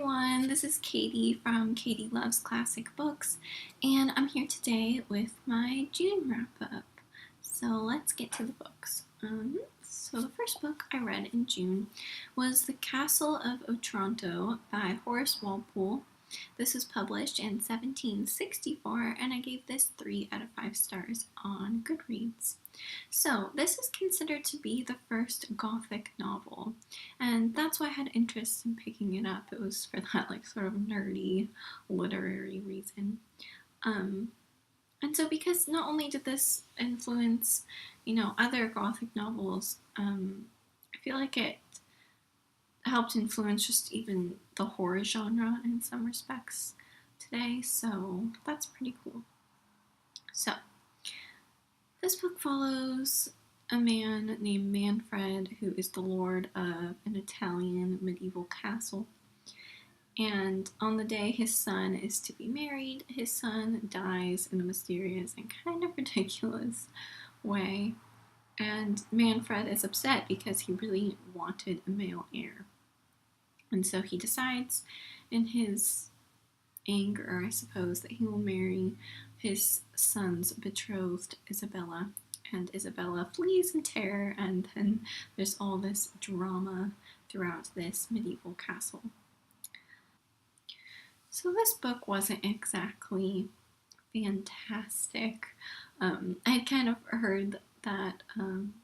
everyone, this is Katie from Katie Loves Classic Books, and I'm here today with my June wrap-up. So let's get to the books. So the first book I read in June was The Castle of Otranto by Horace Walpole. This was published in 1764, and I gave this 3 out of 5 stars on Goodreads. So this is considered to be the first Gothic novel, and that's why I had interest in picking it up. It was for that sort of nerdy literary reason. And so because not only did this influence, other Gothic novels, I feel like it helped influence just even the horror genre in some respects today, so that's pretty cool. So, this book follows a man named Manfred who is the lord of an Italian medieval castle. And on the day his son is to be married, his son dies in a mysterious and kind of ridiculous way. And Manfred is upset because he really wanted a male heir. And so he decides in his anger, I suppose, that he will marry his son's betrothed, Isabella. And Isabella flees in terror, and then there's all this drama throughout this medieval castle. So this book wasn't exactly fantastic. I had kind of heard that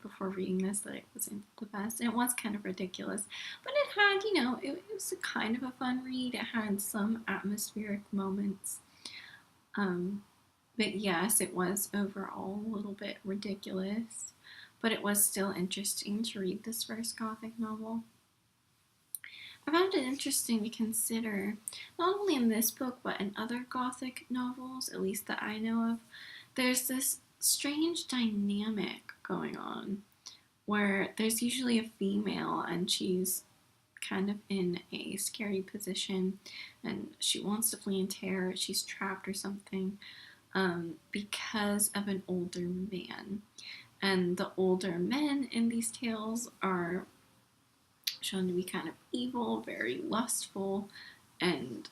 before reading this that it wasn't the best, and it was kind of ridiculous, but it had, it was a kind of a fun read. It had some atmospheric moments, but yes, it was overall a little bit ridiculous, but it was still interesting to read this first Gothic novel. I found it interesting to consider, not only in this book, but in other Gothic novels, at least that I know of, there's this strange dynamic going on where there's usually a female and she's kind of in a scary position and she wants to flee in terror, she's trapped or something, because of an older man. And the older men in these tales are shown to be kind of evil, very lustful, and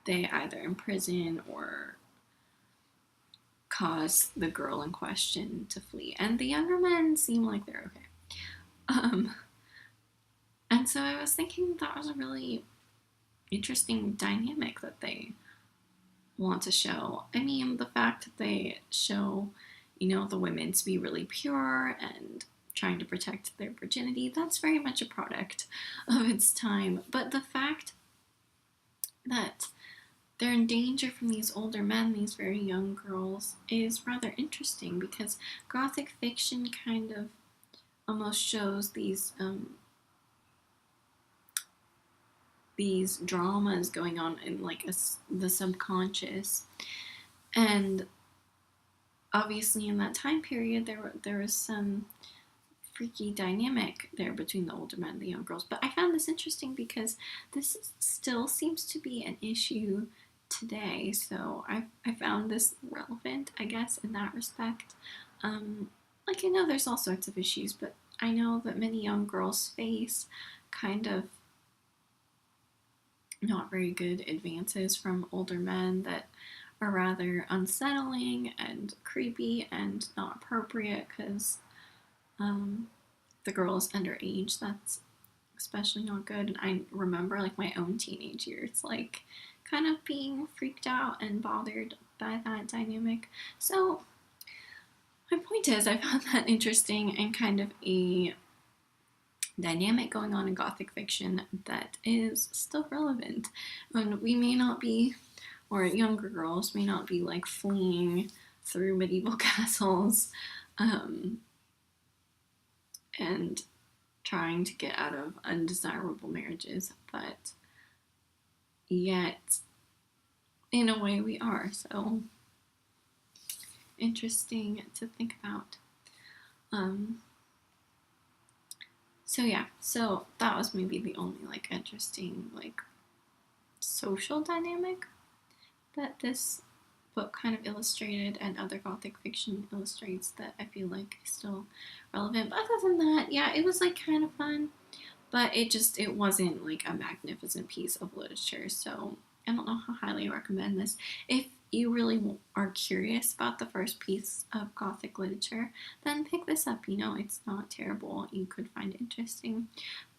they either imprison or cause the girl in question to flee. And the younger men seem like they're okay. And so I was thinking that was a really interesting dynamic that they want to show. I mean, the fact that they show, the women to be really pure and trying to protect their virginity, that's very much a product of its time. But the fact that they're in danger from these older men, these very young girls, is rather interesting because Gothic fiction kind of almost shows these dramas going on in the subconscious, and obviously in that time period there was some freaky dynamic there between the older men and the young girls. But I found this interesting because this still seems to be an issue today, so I found this relevant, I guess, in that respect. I know there's all sorts of issues, but I know that many young girls face kind of not very good advances from older men that are rather unsettling and creepy and not appropriate because the girl is underage. That's especially not good. And I remember my own teenage years, kind of being freaked out and bothered by that dynamic. So my point is, I found that interesting and kind of a dynamic going on in Gothic fiction that is still relevant. And we may not be, or younger girls may not be fleeing through medieval castles and trying to get out of undesirable marriages, but yet in a way we are. So interesting to think about. So that was maybe the only interesting social dynamic that this book kind of illustrated, and other Gothic fiction illustrates that I feel is still relevant. But other than that, yeah, it was kind of fun, but it wasn't like a magnificent piece of literature, so I don't know how highly I recommend this. If you really are curious about the first piece of Gothic literature, then pick this up. It's not terrible. You could find it interesting.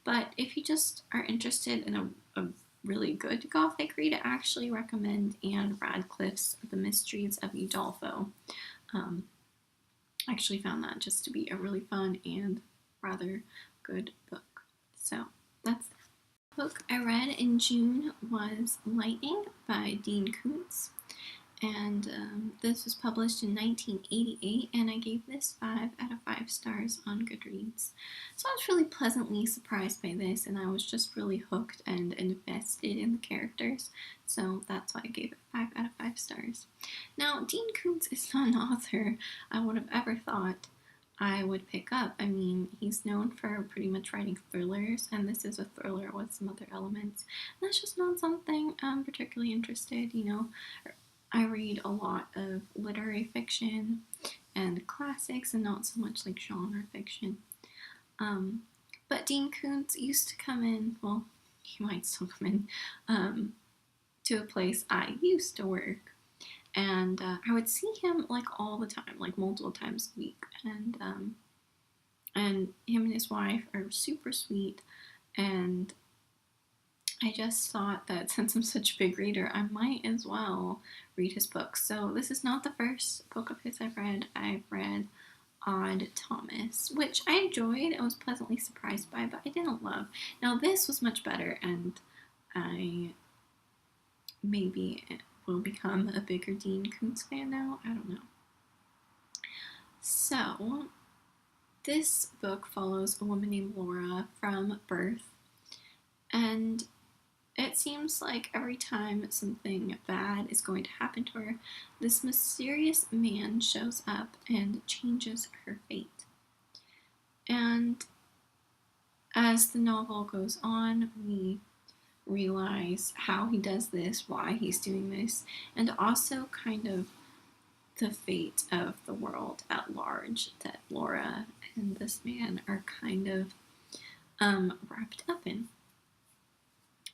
But if you just are interested in a really good Gothic read, I actually recommend Anne Radcliffe's The Mysteries of Udolpho. I actually found that just to be a really fun and rather good book. So that's that. The book I read in June was Lightening by Dean Koontz, and this was published in 1988, and I gave this 5 out of 5 stars on Goodreads. So I was really pleasantly surprised by this, and I was just really hooked and invested in the characters, so that's why I gave it 5 out of 5 stars. Now, Dean Koontz is not an author I would have ever thought I would pick up. I mean, he's known for pretty much writing thrillers, and this is a thriller with some other elements. And that's just not something I'm particularly interested, I read a lot of literary fiction and classics and not so much like genre fiction. But Dean Koontz used to come in, well, he might still come in, to a place I used to work. And I would see him like all the time, like multiple times a week. And him and his wife are super sweet. And I just thought that since I'm such a big reader, I might as well read his books. So this is not the first book of his I've read. I've read Odd Thomas, which I enjoyed and was pleasantly surprised by, but I didn't love. Now this was much better, and I maybe will become a bigger Dean Koontz fan now. I don't know. So this book follows a woman named Laura from birth, and it seems like every time something bad is going to happen to her, this mysterious man shows up and changes her fate. And as the novel goes on, we realize how he does this, why he's doing this, and also kind of the fate of the world at large that Laura and this man are kind of wrapped up in.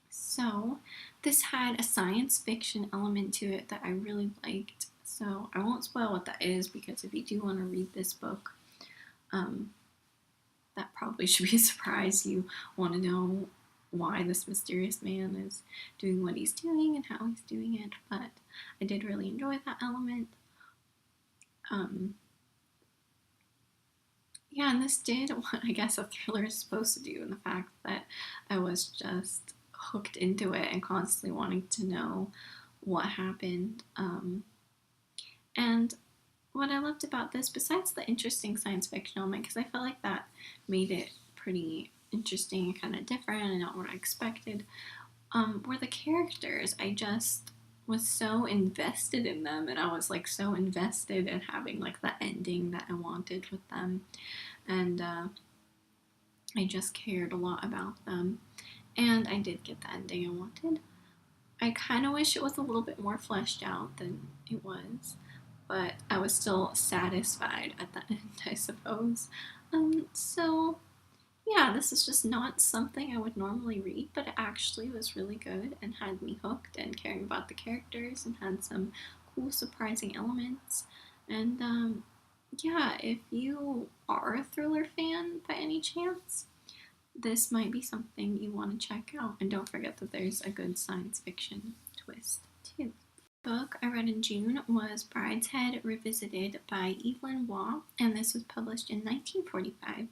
So this had a science fiction element to it that I really liked. So I won't spoil what that is, because if you do want to read this book, that probably should be a surprise. You want to know why this mysterious man is doing what he's doing and how he's doing it. But I did really enjoy that element. Yeah, and this did what I guess a thriller is supposed to do, in the fact that I was just hooked into it and constantly wanting to know what happened. And what I loved about this, besides the interesting science fiction element, because I felt like that made it pretty interesting and kind of different and not what I expected, were the characters. I just was so invested in them, and I was like so invested in having like the ending that I wanted with them, and I just cared a lot about them, and I did get the ending I wanted. I kind of wish it was a little bit more fleshed out than it was, but I was still satisfied at the end, I suppose. So yeah, this is just not something I would normally read, but it actually was really good and had me hooked and caring about the characters and had some cool, surprising elements. And yeah, if you are a thriller fan by any chance, this might be something you want to check out. And don't forget that there's a good science fiction twist, too. The book I read in June was Brideshead Revisited by Evelyn Waugh, and this was published in 1945.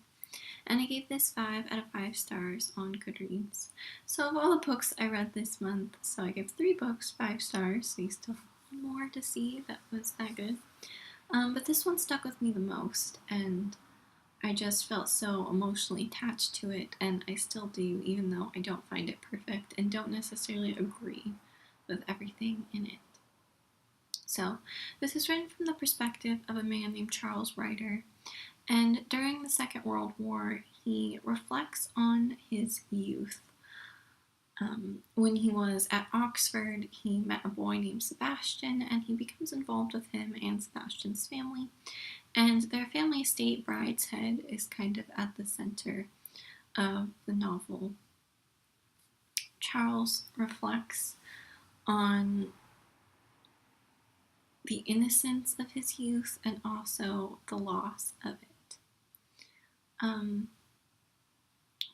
And I gave this 5 out of 5 stars on Goodreads. So of all the books I read this month, so I gave 3 books 5 stars, so you still have one more to see that was that good. But this one stuck with me the most, and I just felt so emotionally attached to it, and I still do, even though I don't find it perfect and don't necessarily agree with everything in it. So this is written from the perspective of a man named Charles Ryder. And during the Second World War, he reflects on his youth. When he was at Oxford, he met a boy named Sebastian, and he becomes involved with him and Sebastian's family. And their family estate, Brideshead, is kind of at the center of the novel, Charles reflects on the innocence of his youth and also the loss of it.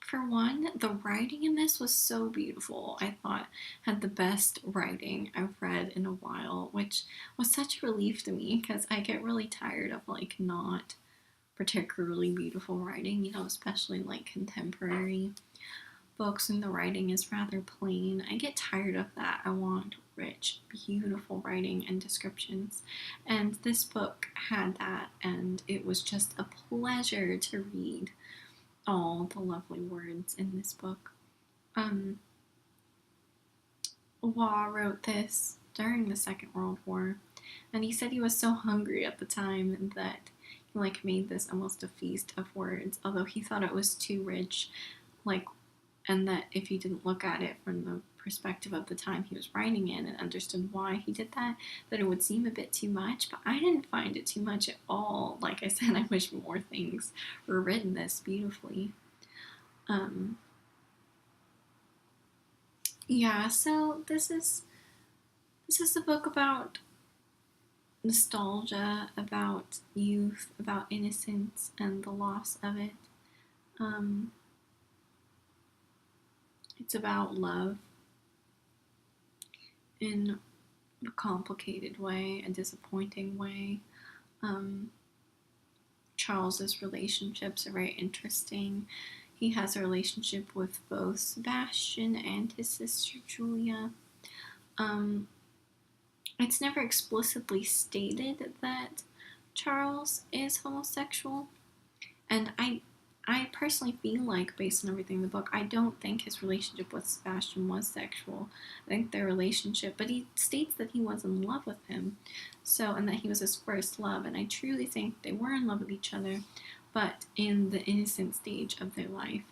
For one, the writing in this was so beautiful. I thought had the best writing I've read in a while, which was such a relief to me because I get really tired of like not particularly beautiful writing, you know, especially like contemporary books and the writing is rather plain. I get tired of that. I want rich, beautiful writing and descriptions. And this book had that, and it was just a pleasure to read all the lovely words in this book. Waugh wrote this during the Second World War, and he said he was so hungry at the time that he like made this almost a feast of words, although he thought it was too rich, like, and that if you didn't look at it from the perspective of the time he was writing in and understood why he did that it would seem a bit too much, but I didn't find it too much at all. Like I said, I wish more things were written this beautifully. Yeah, so this is a book about nostalgia, about youth, about innocence, and the loss of it. It's about love in a complicated way, a disappointing way. Charles's relationships are very interesting. He has a relationship with both Sebastian and his sister Julia. It's never explicitly stated that Charles is homosexual, and I personally feel like, based on everything in the book, I don't think his relationship with Sebastian was sexual. I think their relationship, but he states that he was in love with him, so, and that he was his first love, and I truly think they were in love with each other, but in the innocent stage of their life.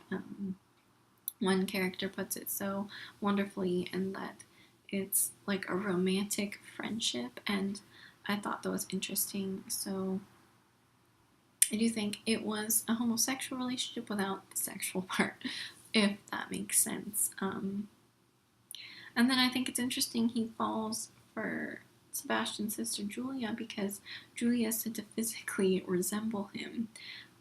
One character puts it so wonderfully in that it's like a romantic friendship, and I thought that was interesting. So I do think it was a homosexual relationship without the sexual part, if that makes sense. And then I think it's interesting he falls for Sebastian's sister Julia because Julia is said to physically resemble him.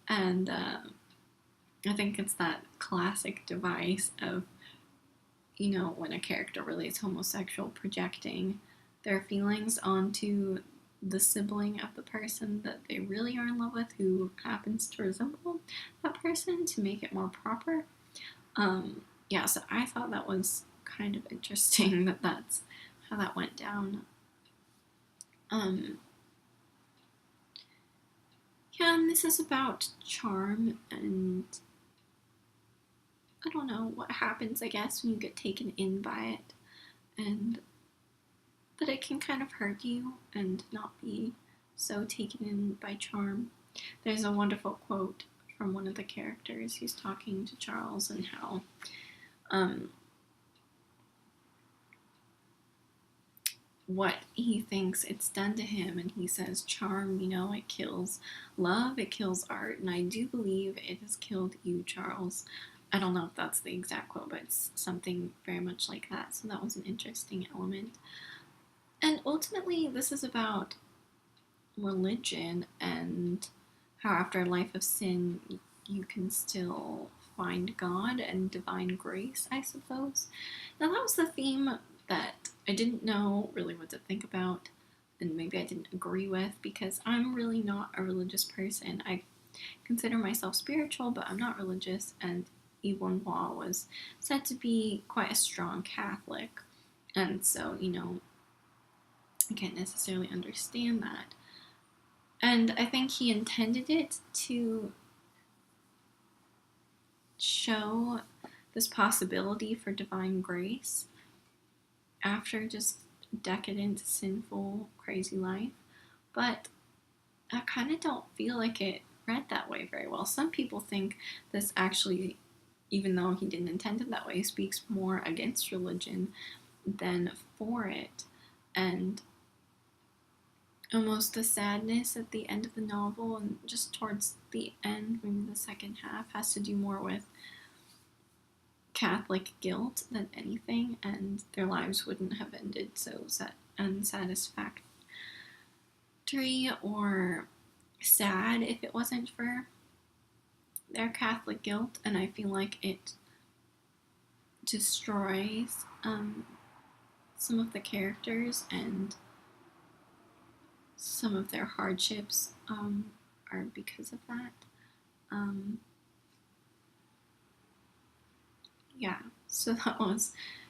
And I think it's that classic device of, you know, when a character really is homosexual, projecting their feelings onto the sibling of the person that they really are in love with who happens to resemble that person to make it more proper. Yeah, so I thought that was kind of interesting that that's how that went down. Yeah, and this is about charm and I don't know what happens, I guess, when you get taken in by it, and that it can kind of hurt you and not be so taken in by charm. There's a wonderful quote from one of the characters. He's talking to Charles and how what he thinks it's done to him, and he says, charm, you know, it kills love, it kills art, and I do believe it has killed you, Charles. I don't know if that's the exact quote, but it's something very much like that, so that was an interesting element. And ultimately, this is about religion and how after a life of sin, you can still find God and divine grace, I suppose. Now, that was the theme that I didn't know really what to think about, and maybe I didn't agree with, because I'm really not a religious person. I consider myself spiritual, but I'm not religious, and Evelyn Waugh was said to be quite a strong Catholic, and so, you know, I can't necessarily understand that. And I think he intended it to show this possibility for divine grace after just decadent, sinful, crazy life. But I kind of don't feel like it read that way very well. Some people think this actually, even though he didn't intend it that way, speaks more against religion than for it. And almost the sadness at the end of the novel and just towards the end, maybe the second half, has to do more with Catholic guilt than anything, and their lives wouldn't have ended so unsatisfactory or sad if it wasn't for their Catholic guilt. And I feel like it destroys some of the characters, and some of their hardships are because of that. Yeah, so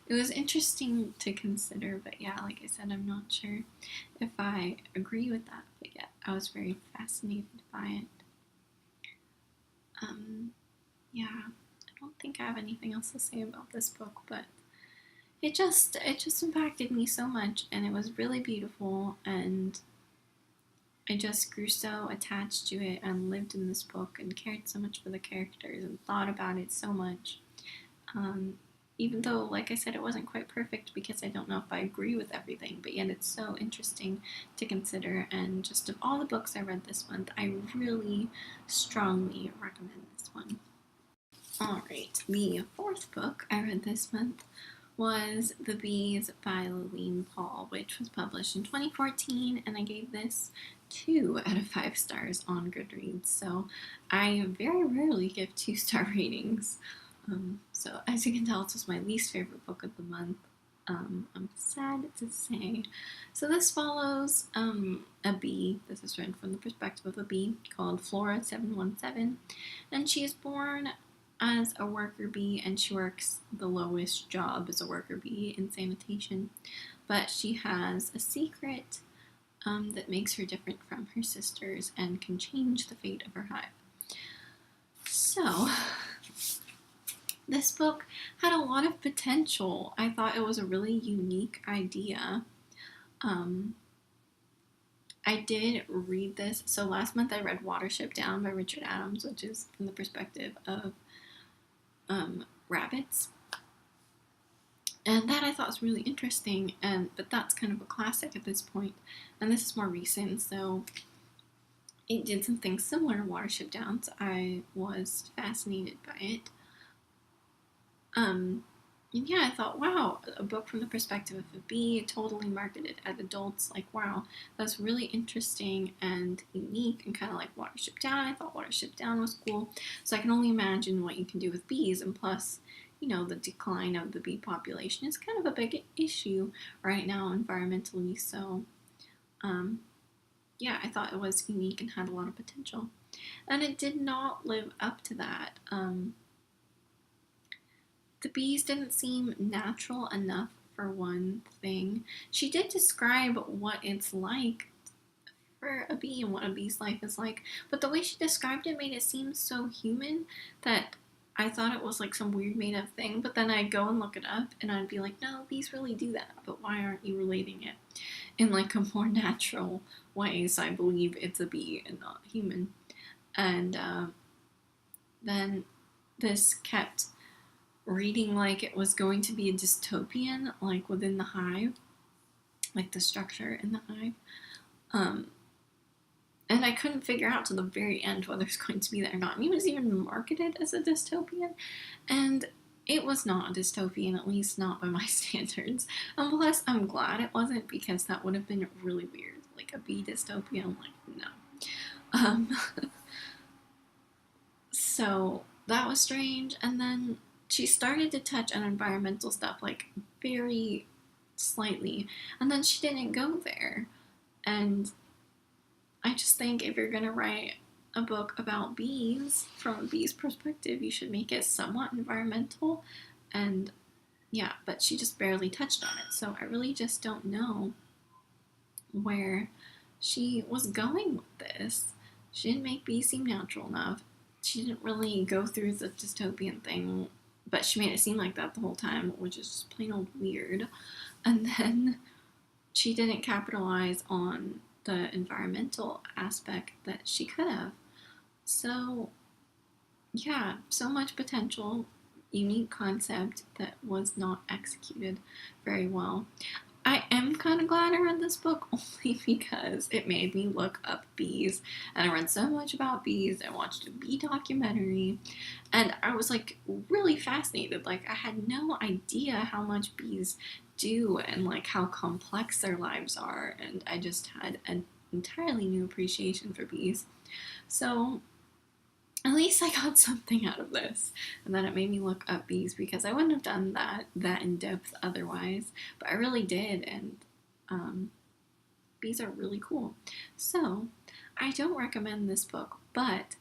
it was interesting to consider, but yeah, like I said, I'm not sure if I agree with that, but yeah, I was very fascinated by it. Yeah, I don't think I have anything else to say about this book, but it just impacted me so much, and it was really beautiful, and I just grew so attached to it and lived in this book and cared so much for the characters and thought about it so much. Even though, like I said, it wasn't quite perfect because I don't know if I agree with everything, but yet it's so interesting to consider. And just of all the books I read this month, I really strongly recommend this one. Alright, the fourth book I read this month was The Bees by Laline Paull, which was published in 2014, and I gave this 2 out of 5 stars on Goodreads, so I very rarely give 2-star ratings. So as you can tell, this was my least favorite book of the month. I'm sad to say. So this follows a bee. This is written from the perspective of a bee called Flora 717, and she is born as a worker bee, and she works the lowest job as a worker bee in sanitation, but she has a secret that makes her different from her sisters and can change the fate of her hive. So this book had a lot of potential. I thought it was a really unique idea. I did read this. So last month I read Watership Down by Richard Adams, which is from the perspective of rabbits. And that I thought was really interesting, but that's kind of a classic at this point. And this is more recent, so it did some things similar to Watership Down, so I was fascinated by it. And yeah, I thought, wow, a book from the perspective of a bee, totally marketed at adults. Like, wow, that's really interesting and unique, and kind of like Watership Down. I thought Watership Down was cool. So I can only imagine what you can do with bees, and plus, you know, the decline of the bee population is kind of a big issue right now environmentally. So, yeah, I thought it was unique and had a lot of potential. And it did not live up to that. The bees didn't seem natural enough, for one thing. She did describe what it's like for a bee and what a bee's life is like, but the way she described it made it seem so human that I thought it was like some weird made up thing. But then I'd go and look it up and I'd be like, no, bees really do that, but why aren't you relating it in like a more natural way? So I believe it's a bee and not human. And then this kept reading like it was going to be a dystopian, like within the hive, like the structure in the hive. And I couldn't figure out to the very end whether it's going to be that or not. And it was even marketed as a dystopian, and it was not a dystopian, at least not by my standards. And plus, I'm glad it wasn't, because that would have been really weird. Like a bee dystopia, I'm like, no. So that was strange. And then she started to touch on environmental stuff, like very slightly, and then she didn't go there. And I just think if you're gonna write a book about bees from a bee's perspective, you should make it somewhat environmental. And yeah, but she just barely touched on it, so I really just don't know where she was going with this. She didn't make bees seem natural enough. She didn't really go through the dystopian thing, but she made it seem like that the whole time, which is just plain old weird. And then she didn't capitalize on the environmental aspect that she could have. So yeah, so much potential, unique concept that was not executed very well. I am kind of glad I read this book only because it made me look up bees. And I read so much about bees. I watched a bee documentary. And I was like really fascinated. Like, I had no idea how much bees do and like how complex their lives are. And I just had an entirely new appreciation for bees. So at least I got something out of this, and then it made me look up bees because I wouldn't have done that in depth otherwise, but I really did, and bees are really cool. So I don't recommend this book, but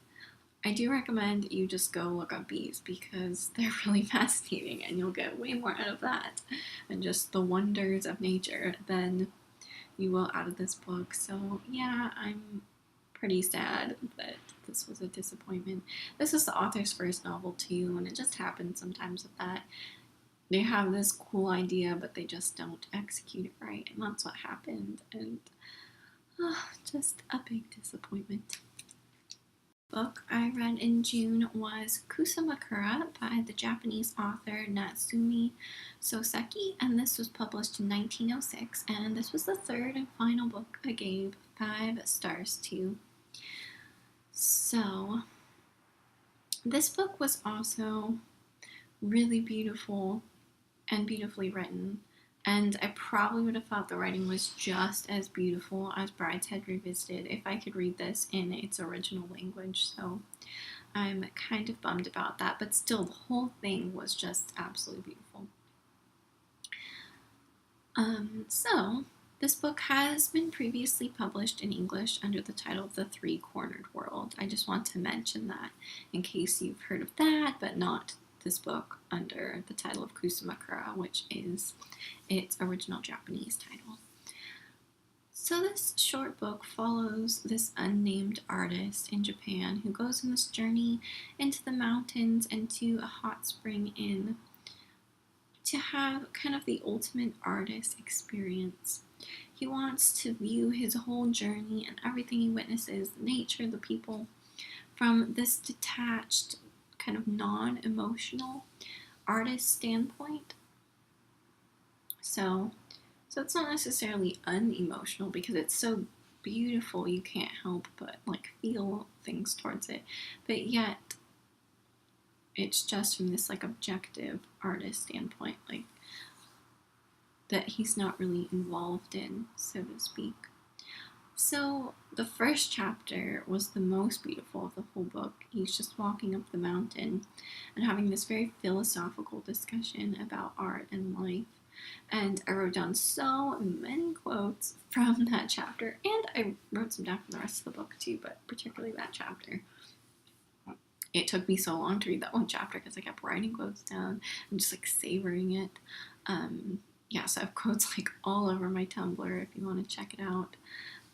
I do recommend you just go look up bees because they're really fascinating, and you'll get way more out of that and just the wonders of nature than you will out of this book. So yeah, I'm pretty sad that this was a disappointment. This is the author's first novel too, and it just happens sometimes with that. They have this cool idea, but they just don't execute it right, and that's what happened, and just a big disappointment. The book I read in June was Kusa Makura by the Japanese author Natsume Soseki, and this was published in 1906, and this was the third and final book I gave 5 stars to. So, this book was also really beautiful and beautifully written, and I probably would have thought the writing was just as beautiful as Brideshead Revisited if I could read this in its original language, so I'm kind of bummed about that, but still, the whole thing was just absolutely beautiful. So, this book has been previously published in English under the title The Three-Cornered World. I just want to mention that in case you've heard of that, but not this book under the title of Kusamakura, which is its original Japanese title. So this short book follows this unnamed artist in Japan who goes on this journey into the mountains and to a hot spring inn to have kind of the ultimate artist experience. He wants to view his whole journey and everything he witnesses, the nature, the people, from this detached, kind of non-emotional artist standpoint. So it's not necessarily unemotional because it's so beautiful you can't help but like feel things towards it, but yet it's just from this like objective artist standpoint, like that he's not really involved in, so to speak. So the first chapter was the most beautiful of the whole book. He's just walking up the mountain and having this very philosophical discussion about art and life. And I wrote down so many quotes from that chapter, and I wrote some down from the rest of the book too, but particularly that chapter. It took me so long to read that one chapter because I kept writing quotes down and just like savoring it. Yeah, so I have quotes like all over my Tumblr if you want to check it out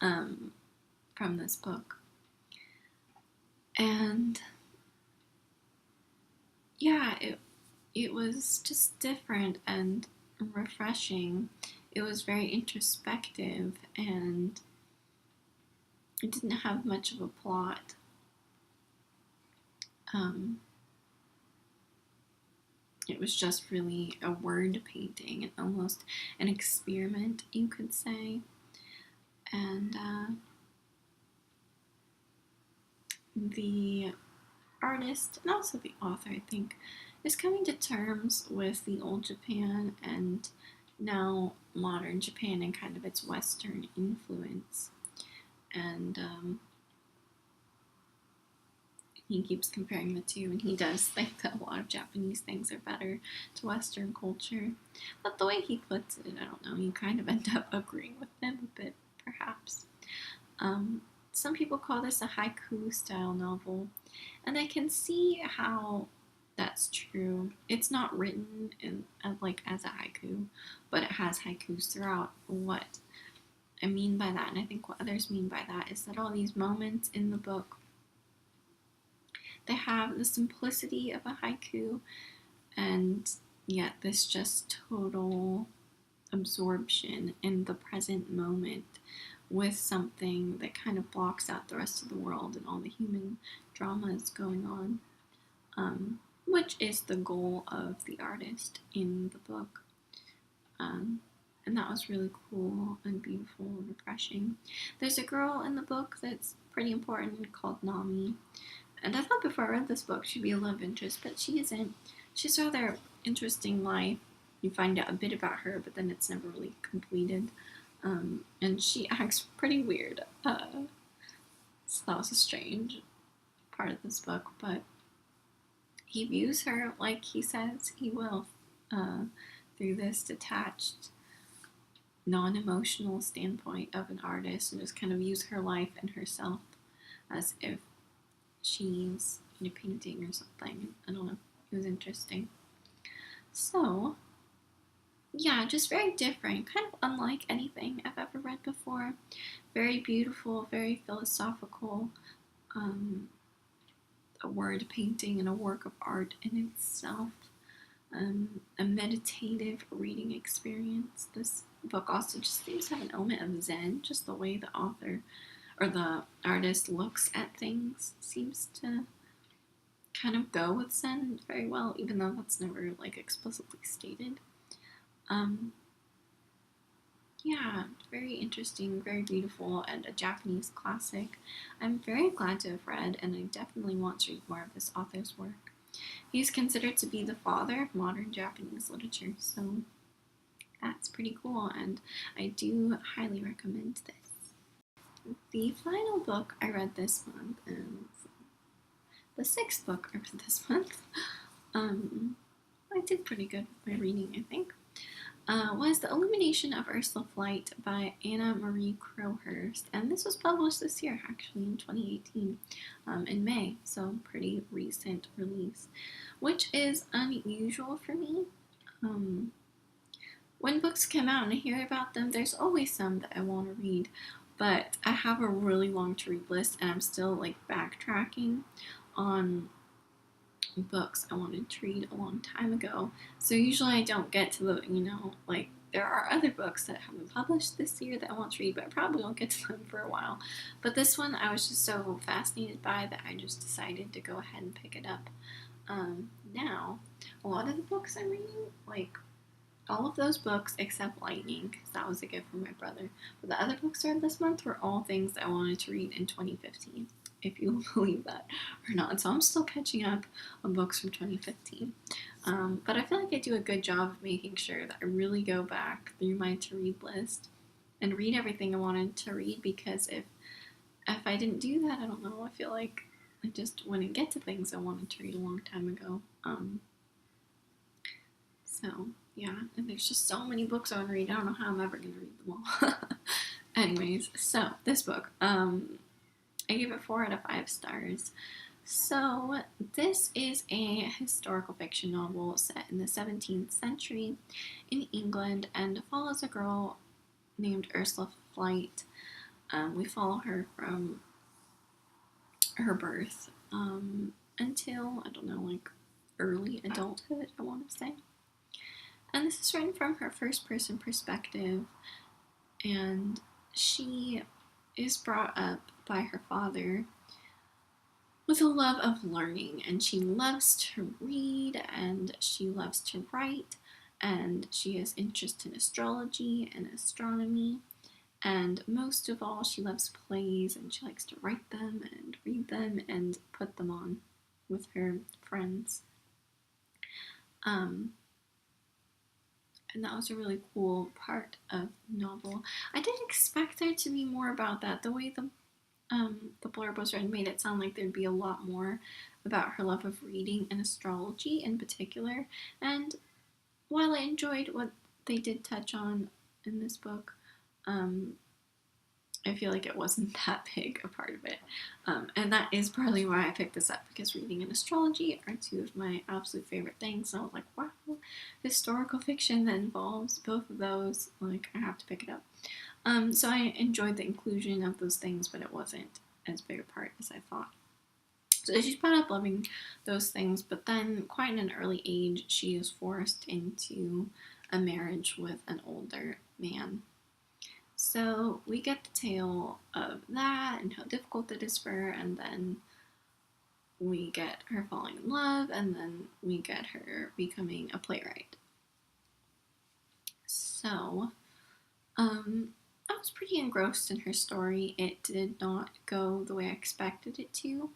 from this book. And yeah, it was just different and refreshing. It was very introspective and it didn't have much of a plot. It was just really a word painting and almost an experiment, you could say. And the artist, and also the author, I think, is coming to terms with the old Japan and now modern Japan and kind of its Western influence. And he keeps comparing the two, and he does think that a lot of Japanese things are better to Western culture. But the way he puts it, I don't know, you kind of end up agreeing with him a bit, perhaps. Some people call this a haiku-style novel, and I can see how that's true. It's not written in like as a haiku, but it has haikus throughout. What I mean by that, and I think what others mean by that, is that all these moments in the book, they have the simplicity of a haiku, and yet this just total absorption in the present moment with something that kind of blocks out the rest of the world and all the human dramas going on, which is the goal of the artist in the book. and that was really cool and beautiful and refreshing. There's a girl in the book that's pretty important called Nami, and I thought before I read this book she'd be a love interest, but she isn't. She's a rather interesting life. You find out a bit about her, but then it's never really completed. And she acts pretty weird. So that was a strange part of this book, but he views her like he says he will, through this detached, non-emotional standpoint of an artist, and just kind of views her life and herself as if she's in a painting or something. I don't know. It was interesting. So, yeah, just very different, kind of unlike anything I've ever read before. Very beautiful, very philosophical, a word painting and a work of art in itself. A meditative reading experience. This book also just seems to have an element of Zen, just the way the author or the artist looks at things seems to kind of go with Zen very well, even though that's never like explicitly stated. Yeah, very interesting, very beautiful, and a Japanese classic I'm very glad to have read, and I definitely want to read more of this author's work. He's considered to be the father of modern Japanese literature, so that's pretty cool, and I do highly recommend this. The final book I read this month, and the sixth book I read this month, I did pretty good with my reading, I think, was The Illumination of Ursula Flight by Anna Marie Crowhurst, and this was published this year, actually, in 2018, in May, so pretty recent release, which is unusual for me. When books come out and I hear about them, there's always some that I want to read, but I have a really long to read list, and I'm still like backtracking on books I wanted to read a long time ago. So usually I don't get to the, like there are other books that have been published this year that I want to read, but I probably won't get to them for a while. But this one I was just so fascinated by that I just decided to go ahead and pick it up. Now, a lot of the books I'm reading, like all of those books except Lightening, because that was a gift from my brother. But the other books I read this month were all things I wanted to read in 2015, if you will believe that or not. So I'm still catching up on books from 2015. But I feel like I do a good job of making sure that I really go back through my to-read list and read everything I wanted to read, because if I didn't do that, I don't know, I feel like I just wouldn't get to things I wanted to read a long time ago. So, yeah, and there's just so many books I want to read. I don't know how I'm ever going to read them all. Anyways, so this book, I gave it 4 out of 5 stars. So this is a historical fiction novel set in the 17th century in England and follows a girl named Ursula Flight. We follow her from her birth until, I don't know, like early adulthood, I want to say. And this is written from her first-person perspective, and she is brought up by her father with a love of learning, and she loves to read, and she loves to write, and she has interest in astrology and astronomy, and most of all, she loves plays, and she likes to write them and read them and put them on with her friends. And that was a really cool part of the novel. I didn't expect there to be more about that. The way the blurb was written made it sound like there'd be a lot more about her love of reading and astrology in particular. And while I enjoyed what they did touch on in this book, I feel like it wasn't that big a part of it. And that is partly why I picked this up, because reading and astrology are 2 of my absolute favorite things. So I was like, wow, historical fiction that involves both of those, like, I have to pick it up. So I enjoyed the inclusion of those things, but it wasn't as big a part as I thought. So she's brought up loving those things, but then quite in an early age, she is forced into a marriage with an older man. So we get the tale of that and how difficult it is for her, and then we get her falling in love, and then we get her becoming a playwright. So I was pretty engrossed in her story. It did not go the way I expected it to,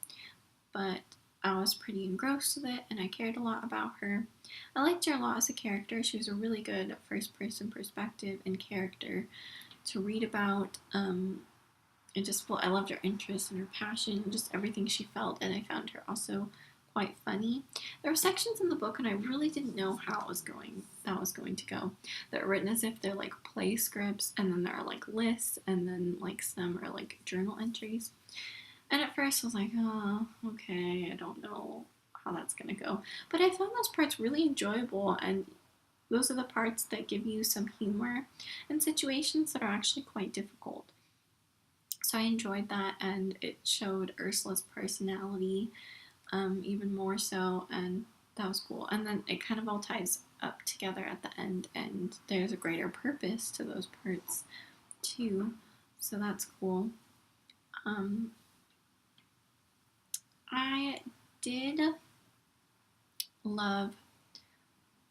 but I was pretty engrossed with it and I cared a lot about her. I liked her a lot as a character. She was a really good first person perspective and character to read about. I loved her interest and her passion, just everything she felt, and I found her also quite funny. There were sections in the book, and I really didn't know how it was going. That was going to go. They're written as if they're like play scripts, and then there are like lists, and then like some are like journal entries. And at first, I was like, oh, okay, I don't know how that's gonna go. But I found those parts really enjoyable, and those are the parts that give you some humor in situations that are actually quite difficult. So I enjoyed that, and it showed Ursula's personality even more so, and that was cool. And then it kind of all ties up together at the end, and there's a greater purpose to those parts too, so that's cool. I did love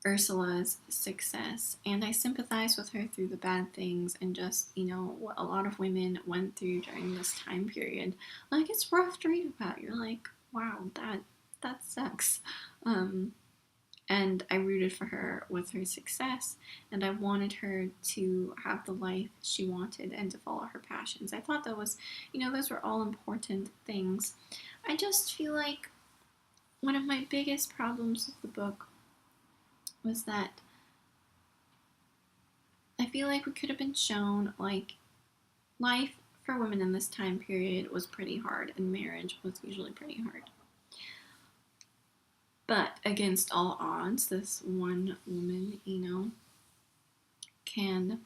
Ursula's success, and I sympathize with her through the bad things and just, what a lot of women went through during this time period. Like, it's rough to read about. You're like, wow, that sucks. And I rooted for her with her success, and I wanted her to have the life she wanted and to follow her passions. I thought that was, those were all important things. I just feel like one of my biggest problems with the book was that I feel like we could have been shown, like, life for women in this time period was pretty hard, and marriage was usually pretty hard. But against all odds, this one woman, can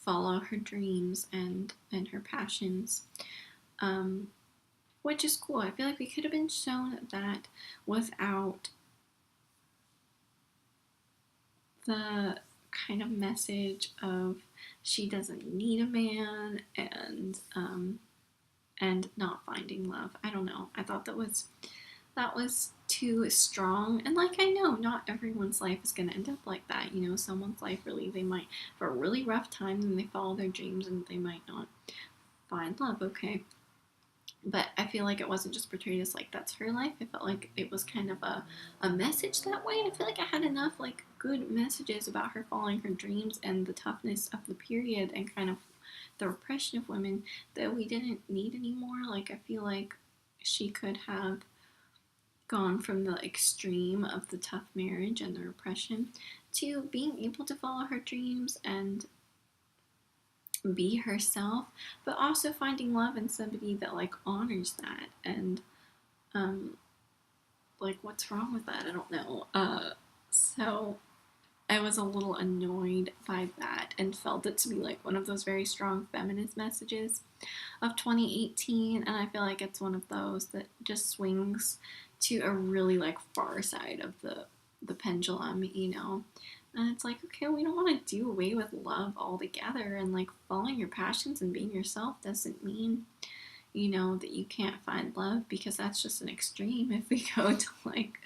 follow her dreams and her passions, which is cool. I feel like we could have been shown that without the kind of message of she doesn't need a man and not finding love. I don't know. I thought that was too strong. And like, I know not everyone's life is going to end up like that. Someone's life really, they might have a really rough time and they follow their dreams and they might not find love. Okay. But I feel like it wasn't just portrayed as like that's her life. I felt like it was kind of a message that way. And I feel like I had enough like good messages about her following her dreams and the toughness of the period and kind of the repression of women that we didn't need anymore. Like, I feel like she could have gone from the extreme of the tough marriage and the repression to being able to follow her dreams and be herself, but also finding love in somebody that like honors that. And like, what's wrong with that? I don't know. So I was a little annoyed by that and felt it to be like one of those very strong feminist messages of 2018, and I feel like it's one of those that just swings to a really like far side of the pendulum, and it's like, okay, we don't want to do away with love altogether, and like following your passions and being yourself doesn't mean that you can't find love, because that's just an extreme. If we go to like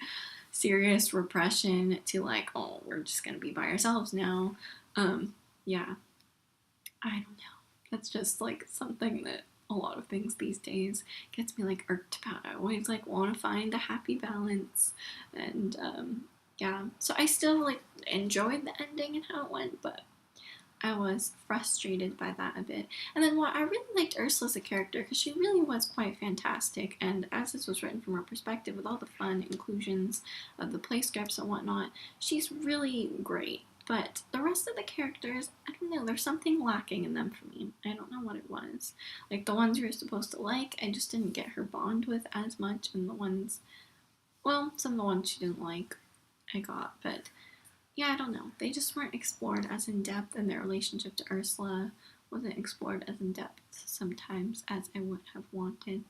serious repression to like, oh, we're just gonna be by ourselves now, yeah, I don't know, that's just like something that a lot of things these days gets me like irked about. I always like want to find a happy balance, and yeah, so I still like enjoyed the ending and how it went, but I was frustrated by that a bit. And then I really liked Ursula as a character, because she really was quite fantastic, and as this was written from her perspective with all the fun inclusions of the play scripts and whatnot, she's really great. But the rest of the characters, I don't know, there's something lacking in them for me. I don't know what it was. Like, the ones you're supposed to like, I just didn't get her bond with as much, and the ones, well, some of the ones she didn't like, I got, but yeah, I don't know. They just weren't explored as in depth, and their relationship to Ursula wasn't explored as in depth sometimes as I would have wanted.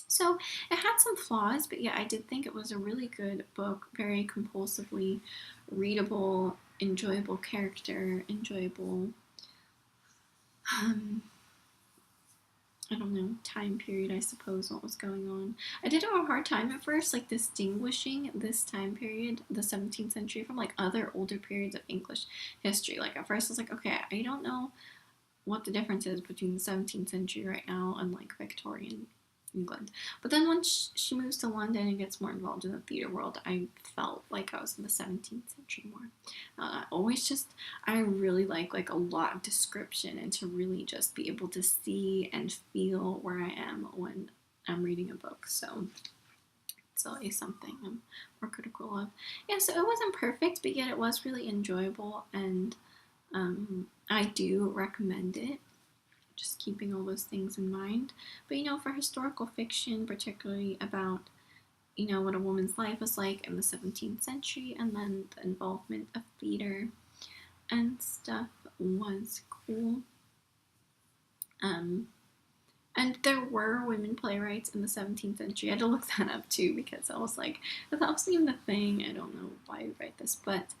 So it had some flaws, but yeah, I did think it was a really good book, very compulsively readable, enjoyable character, enjoyable, I don't know, time period, I suppose, what was going on. I did have a hard time at first, like, distinguishing this time period, the 17th century, from, like, other older periods of English history. Like, at first I was like, okay, I don't know what the difference is between the 17th century right now and like Victorian England. But then once she moves to London and gets more involved in the theater world, I felt like I was in the 17th century more. I really like a lot of description and to really just be able to see and feel where I am when I'm reading a book. So it's always something I'm more critical of. Yeah, so it wasn't perfect, but yet it was really enjoyable, and I do recommend it, just keeping all those things in mind. But for historical fiction, particularly about what a woman's life was like in the 17th century, and then the involvement of theater and stuff was cool. And there were women playwrights in the 17th century. I had to look that up too, because I was like, that wasn't even a thing. I don't know why we write this, but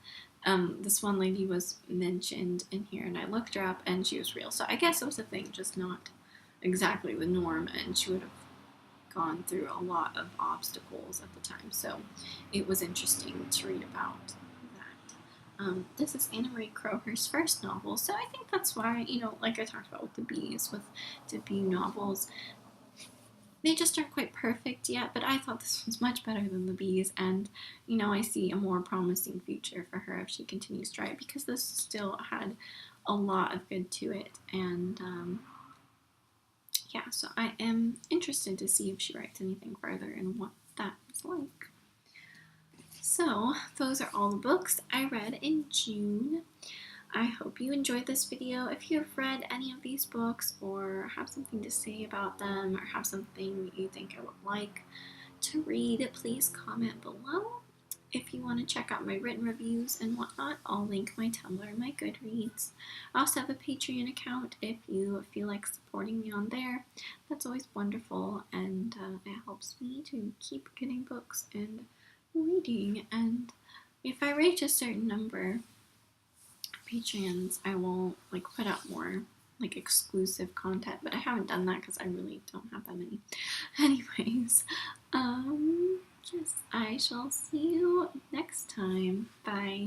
this one lady was mentioned in here, and I looked her up, and she was real. So I guess it was a thing, just not exactly the norm, and she would have gone through a lot of obstacles at the time. So it was interesting to read about that. This is Anna Marie Crowhurst's first novel, so I think that's why, like I talked about with the bees, with debut novels, they just aren't quite perfect yet, but I thought this was much better than the bees, and I see a more promising future for her if she continues to write, because this still had a lot of good to it. And yeah, so I am interested to see if she writes anything further and what that is like. So those are all the books I read in June. I hope you enjoyed this video. If you have read any of these books, or have something to say about them, or have something you think I would like to read, please comment below. If you want to check out my written reviews and whatnot, I'll link my Tumblr and my Goodreads. I also have a Patreon account if you feel like supporting me on there. That's always wonderful, and it helps me to keep getting books and reading. And if I reach a certain number Patreons, I will put out more exclusive content, but I haven't done that because I really don't have that many. Anyways, yes, I shall see you next time. Bye.